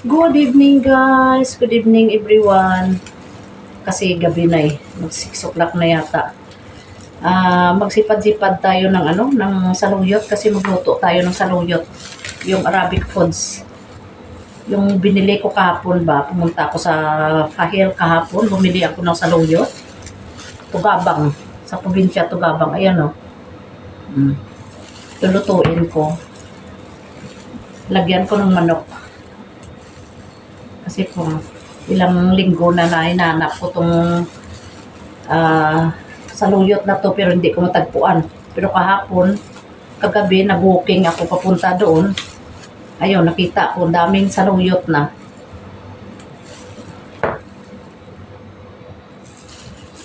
Good evening guys, good evening everyone. Kasi gabi na eh, mag 6 o'clock na yata. Magsipad-sipad tayo ng ng saluyot kasi magluto tayo ng saluyot. Yung Arabic foods. Yung binili ko kahapon ba, pumunta ako sa Kahil kahapon, bumili ako ng saluyot. Tugabang, sa probinsya Tugabang, ayan o. Lulutuin ko. Lagyan ko ng manok. Kasi po, ilang linggo na hinanap ko itong saluyot na to pero hindi ko matagpuan. Pero kahapon, kagabi, na-booking ako papunta doon. Ayun, nakita ko, daming saluyot na.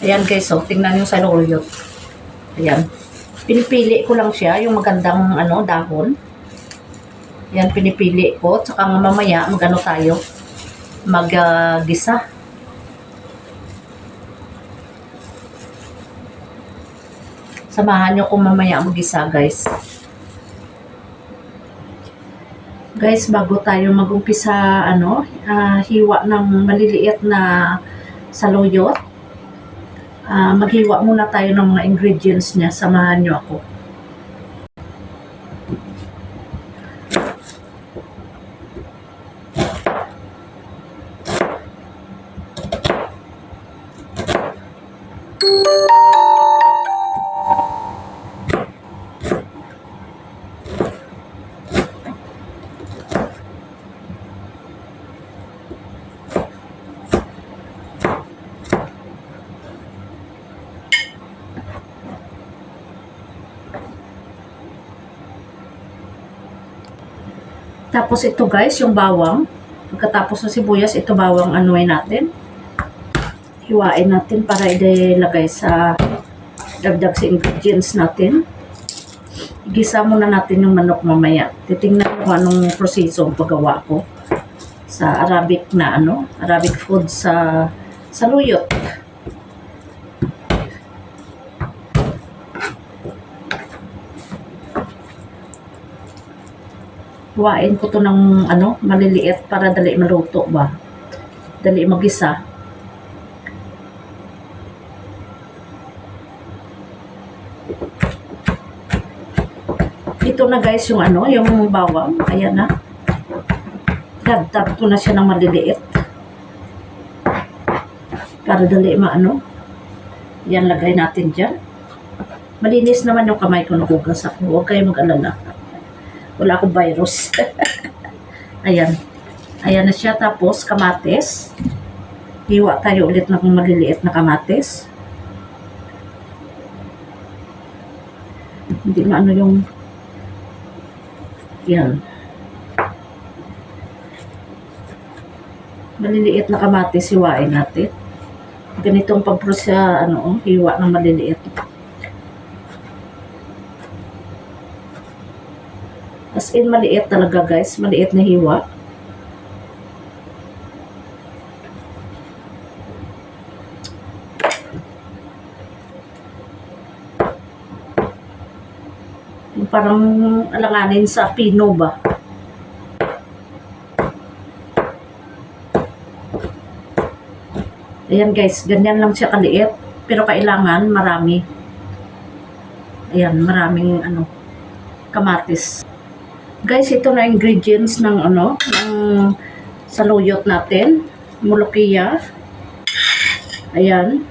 Ayan guys, so, tingnan yung saluyot. Ayan. Pinipili ko lang siya, yung magandang dahon. Ayan, pinipili ko. Tsaka mamaya, tayo. Mag-gisa. Samahan nyo kung mamaya mag-gisa, guys. Guys, bago tayo mag-umpisa, hiwa ng maliliit na saluyot, maghiwa muna tayo ng mga ingredients niya. Samahan nyo ako. Tapos ito guys, yung bawang. Pagkatapos ng sibuyas, ito bawang natin. Hiwain natin para ilagay sa dagdag sa ingredients natin. Igisa muna natin yung manok mamaya. Titingnan ko anong proseso ang paggawa ko sa Arabic Arabic food sa saluyot. Huwain ko to ng maliliit para dali maluto ba. Dali magisa. Ito na guys yung yung bawang. Ayan na. Dagdag ko na siya ng maliliit. Para dali Yan, lagay natin dyan. Malinis naman yung kamay ko, nagugas ako. Huwag kayo mag-alala. Wala akong virus. Ayan. Ayan na siya. Tapos, kamatis. Hiwa tayo ulit ng maliliit na kamatis. Hindi na yung... Yan. Maliliit na kamatis, hiwain natin. Ganitong pagprosya, hiwa ng maliliit. As in, maliit talaga guys. Maliit na hiwa. Yung parang alanganin sa pino ba? Ayan guys, ganyan lang siya kaliit. Pero kailangan marami. Ayan, maraming kamatis. Guys, ito na ingredients ng ng saluyot natin. Mulukiya. Ayan.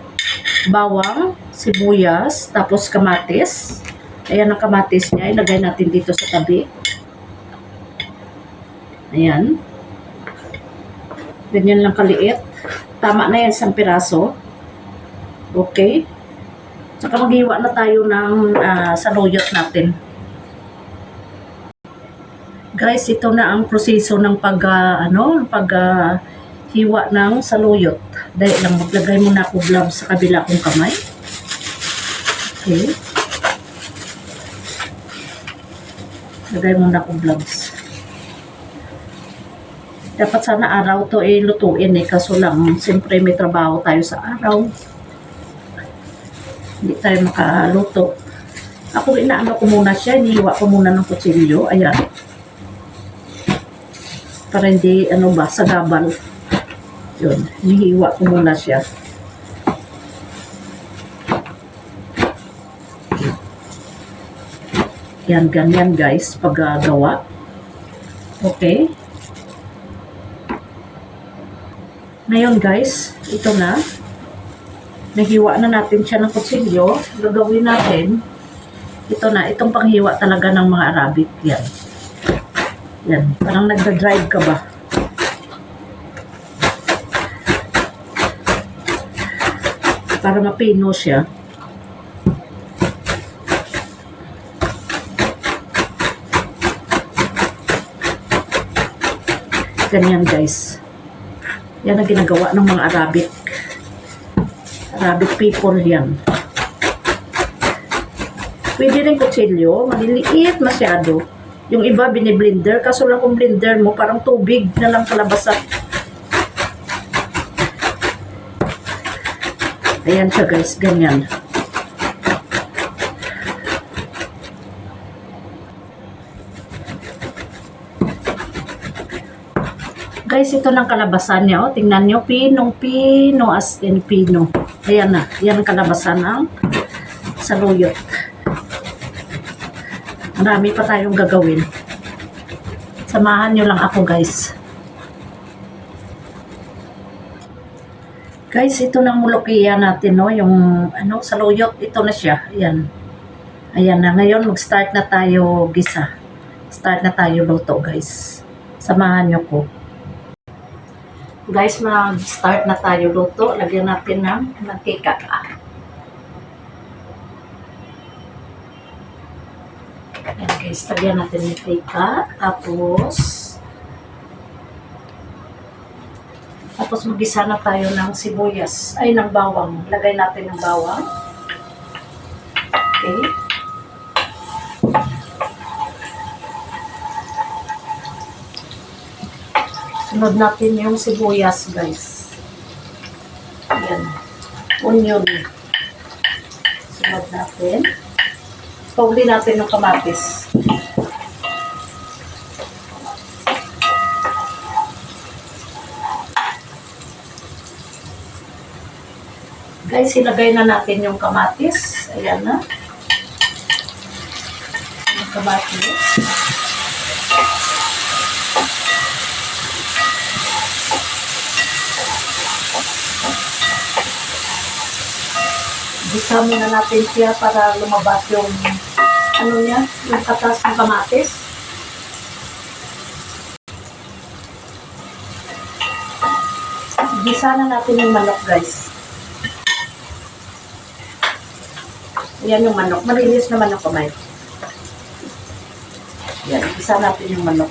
Bawang, sibuyas, tapos kamatis. Ayan ang kamatis niya. Ilagay natin dito sa tabi. Ayan. Ganyan lang kaliit. Tama na yan, isang piraso. Okay. Saka maghiwa na tayo ng saluyot natin. Guys, ito na ang proseso ng hiwa ng saluyot. Dahil lang, maglagay muna ako gloves sa kabila kong kamay. Okay. Lagay muna ako gloves. Dapat sana araw to lutuin kaso lang, siyempre may trabaho tayo sa araw. Hindi tayo makaluto. Ako inaano ko muna siya, inihiwa ko muna ng kutsilyo. Ayan. Para hindi, ano ba, sagabal. Yun, hinihiwa ko muna siya. Yan, ganyan guys, paggagawa. Okay. Ngayon guys, ito na. Nahiwa na natin siya ng kutsilyo. Gagawin natin, ito na, itong panghiwa talaga ng mga Arabic. Yan. Yan, parang nagda-drive ka ba? Para mapino siya. Ganyan guys. Yan ang ginagawa ng mga Arabic people yan. Pwede rin kutsilyo, maliliit masyado. Yung iba biniblender, kaso lang kung blender mo, parang tubig na lang kalabasan. Ayan siya guys, ganyan. Guys, ito ng kalabasan niya. Oh. Tingnan nyo, pinong-pino as in pino. Ayan na. Yan ang kalabasan ng saluyot. Marami pa tayong gagawin. Samahan nyo lang ako, guys. Guys, ito ng mulukiya natin, no? Yung saluyot. Ito na siya. Ayan. Ayan na. Ngayon, mag-start na tayo gisa. Start na tayo luto, guys. Samahan nyo ko. Guys, mag-start na tayo luto. Lagyan natin ng mantika. Ayan guys, lagyan natin ng mantika. Tapos mag-isa na tayo ng sibuyas. Ay, ng bawang. Lagay natin ng bawang. Okay. Sunod natin yung sibuyas, guys. Ayan. Onion. Sunod natin. Pauli natin yung kamatis. Guys, ilagay na natin yung kamatis. Ayan na. Yung kamatis. Gisa muna natin siya para lumabas yung yung katas ng kamatis. Gisa na natin yung manok, guys. Ayan yung manok. Malinis na manok kamay. Ayan, gisa natin yung manok.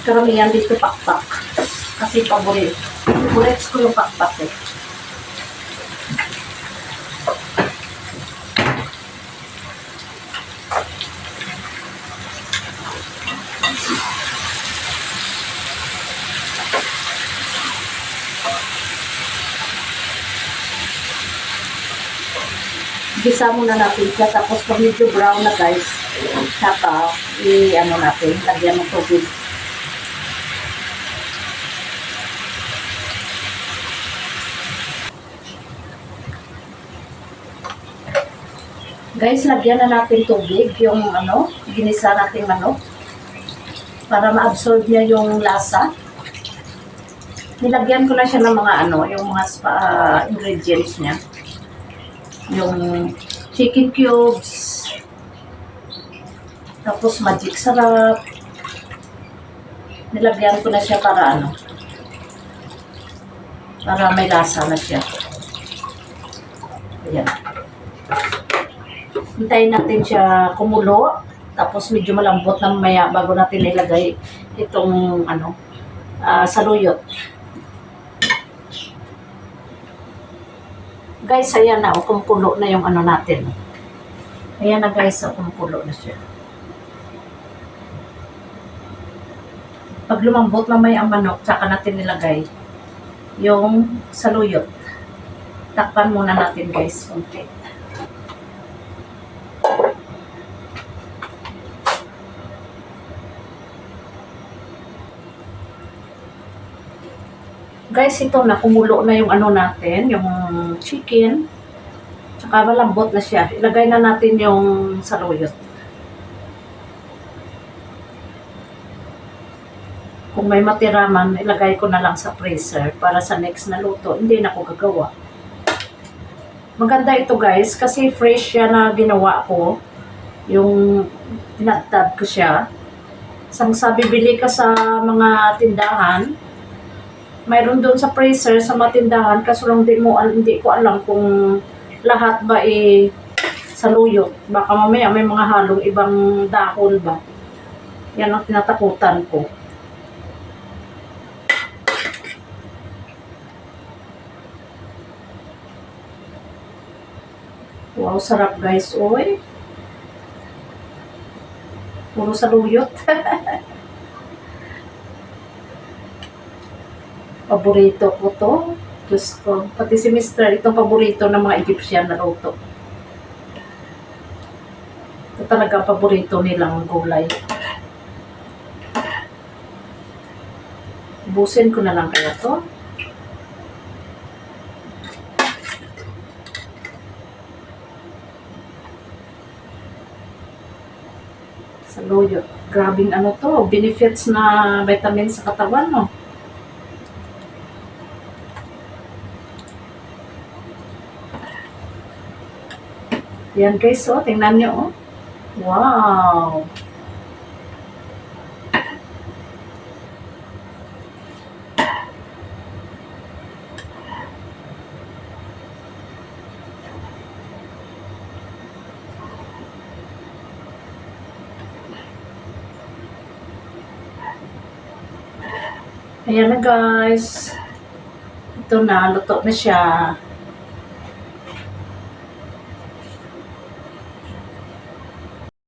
Karamihan dito pakpak. Kasi paborits ko yung pakpak eh. Gisa muna natin siya, tapos pag medyo brown na guys, saka natin, lagyan ng tubig. Guys, lagyan na natin tubig, yung ginisa nating manok, para ma-absorb niya yung lasa. Nilagyan ko na siya ng mga yung mga ingredients niya. Yung chicken cubes, tapos magic sarap. Nilagyan ko na siya para para may lasa na siya. Ayan. Hintayin natin siya kumulo, tapos medyo malambot na maya bago natin ilagay itong saluyot. Guys, ayan na, kumukulo na yung natin. Ayan na guys, kumukulo na siya. Pag lumambot mamaya ang manok, saka natin nilagay yung saluyot. Takpan muna natin guys, konti. Guys, ito na, kumulo na yung ano natin, yung chicken. Tsaka malambot na siya. Ilagay na natin yung saluyot. Kung may matira man, ilagay ko na lang sa freezer para sa next na luto. Hindi na ko gagawa. Maganda ito guys, kasi fresh siya na ginawa ko. Yung tinatad ko siya. Sa bibili ka sa mga tindahan, mayroon doon sa freezer sa matindahan, kaso lang hindi ko alam kung lahat ba saluyot. Baka mamaya may mga halong ibang dahon ba. Yan ang tinatakutan ko. Wow, sarap guys, oy. Puro saluyot. Paborito ko to. Diyos ko. Pati si Mr. Itong paborito ng mga Egyptian na luto. Ito talaga paborito nilang gulay. Ubusin ko na lang kaya to. Saluyot. Grabing ano to. Benefits na vitamins sa katawan, no? Yan guys, oh. Tingnan nyo, oh. Wow! Ayan na guys. Ito na, luto na siya.